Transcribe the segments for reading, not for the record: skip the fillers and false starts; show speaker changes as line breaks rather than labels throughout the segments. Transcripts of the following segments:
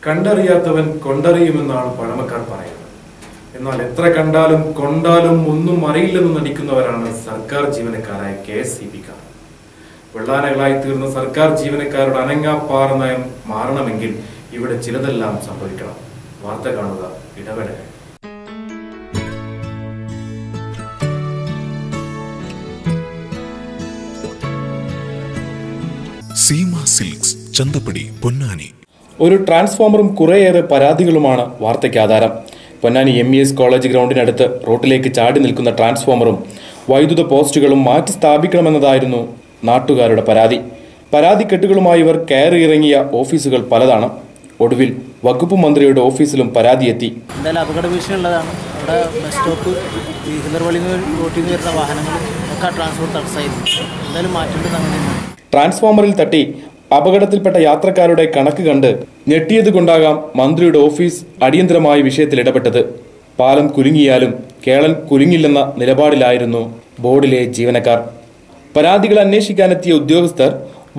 കണ്ടറിയാത്തവൻ കൊണ്ടറിയുമെന്നാണ് പഴമക്കാർ പറയുന്നത്. എന്നാൽ എത്ര കണ്ടാലും കൊണ്ടാലും ഒന്നും അറിയില്ലെന്ന് നടിക്കുന്നവരാണ് സർക്കാർ ജീവനക്കാരായ KSEBക്കാർ. വെള്ളാനകളായി തീർന്ന സർക്കാർ ജീവനക്കാരുടെ അനങ്ങാപ്പാറ നയം മാറണമെങ്കിൽ ഇവിടെ ചിലതെല്ലാം സംഭവിക്കണം. വാർത്ത കാണുക, ഇടവേളകൾ.
സീമ സിൽക്സ്, ചന്തപ്പടി, പൊന്നാനി.
ഒരു ട്രാൻസ്ഫോമറും കുറേയേറെ പരാതികളുമാണ് വാർത്തയ്ക്ക് ആധാരം. പൊന്നാനി MES കോളേജ് ഗ്രൗണ്ടിനടുത്ത് റോഡിലേക്ക് ചാടി നിൽക്കുന്ന ട്രാൻസ്ഫോമറും വൈദ്യുത പോസ്റ്റുകളും മാറ്റി സ്ഥാപിക്കണമെന്നതായിരുന്നു നാട്ടുകാരുടെ പരാതി. പരാതിക്കെട്ടുകളുമായി ഇവർ കയറിയിറങ്ങിയ ഓഫീസുകൾ പലതാണ്. ഒടുവിൽ വകുപ്പ് മന്ത്രിയുടെ ഓഫീസിലും പരാതിയെത്തി.
എന്തായാലും അപകട ഭീഷണിയുള്ളതാണ്. അവിടെ ബസ് സ്റ്റോപ്പ്, ഈ ഹിന്ദർവള്ളി റോട്ടിൽ നിന്ന് വരുന്ന വാഹനങ്ങളും ഒക്കെ ട്രാൻസ്പോർട്ട് തടസ്സമായിരുന്നു. എന്തായാലും മാറ്റേണ്ടതാണ്.
ട്രാൻസ്ഫോമറിൽ തട്ടി അപകടത്തിൽപ്പെട്ട യാത്രക്കാരുടെ കണക്ക് കണ്ട് ഞെട്ടിയതുകൊണ്ടാകാം മന്ത്രിയുടെ ഓഫീസ് അടിയന്തരമായ വിഷയത്തിൽ ഇടപെട്ടത്. പാലം കുലുങ്ങിയാലും കേളൻ കുലുങ്ങില്ലെന്ന നിലപാടിലായിരുന്നു ബോർഡിലെ ജീവനക്കാർ. പരാതികൾ അന്വേഷിക്കാനെത്തിയ ഉദ്യോഗസ്ഥർ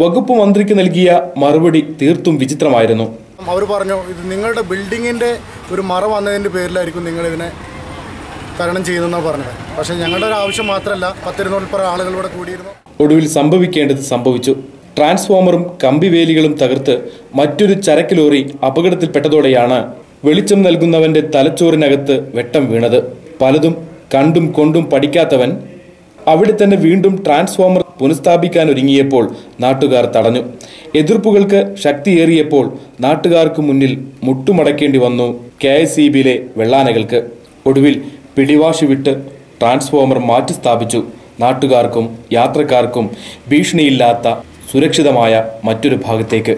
വകുപ്പ് മന്ത്രിക്ക് നൽകിയ മറുപടി തീർത്തും വിചിത്രമായിരുന്നു.
അവർ പറഞ്ഞു, ഇത് നിങ്ങളുടെ ബിൽഡിങ്ങിൻ്റെ ഒരു മറ വന്നതിൻ്റെ പേരിലായിരിക്കും നിങ്ങളിതിനെ തരണം ചെയ്യുന്നതെന്നാണ് പറഞ്ഞത്. പക്ഷേ ഞങ്ങളുടെ ഒരു ആവശ്യം മാത്രമല്ല, 10-200 ആളുകൾ ഇവിടെ കൂടിയിരുന്നു.
ഒടുവിൽ സംഭവിക്കേണ്ടത് സംഭവിച്ചു. ട്രാൻസ്ഫോമറും കമ്പിവേലികളും തകർത്ത് മറ്റൊരു ചരക്ക് ലോറി അപകടത്തിൽപ്പെട്ടതോടെയാണ് വെളിച്ചം നൽകുന്നവന്റെ തലച്ചോറിനകത്ത് വെട്ടം വീണത്. പലതും കണ്ടും കൊണ്ടും പഠിക്കാത്തവൻ അവിടെ തന്നെ വീണ്ടും ട്രാൻസ്ഫോമർ പുനഃസ്ഥാപിക്കാൻ ഒരുങ്ങിയപ്പോൾ നാട്ടുകാർ തടഞ്ഞു. എതിർപ്പുകൾക്ക് ശക്തിയേറിയപ്പോൾ നാട്ടുകാർക്ക് മുന്നിൽ മുട്ടുമടക്കേണ്ടി വന്നു KSEBയിലെ വെള്ളാനകൾക്ക്. ഒടുവിൽ പിടിവാശി വിട്ട് ട്രാൻസ്ഫോമർ മാറ്റി സ്ഥാപിച്ചു. നാട്ടുകാർക്കും യാത്രക്കാർക്കും ഭീഷണിയില്ലാത്ത സുരക്ഷിതമായ മറ്റൊരു ഭാഗത്തേക്ക്.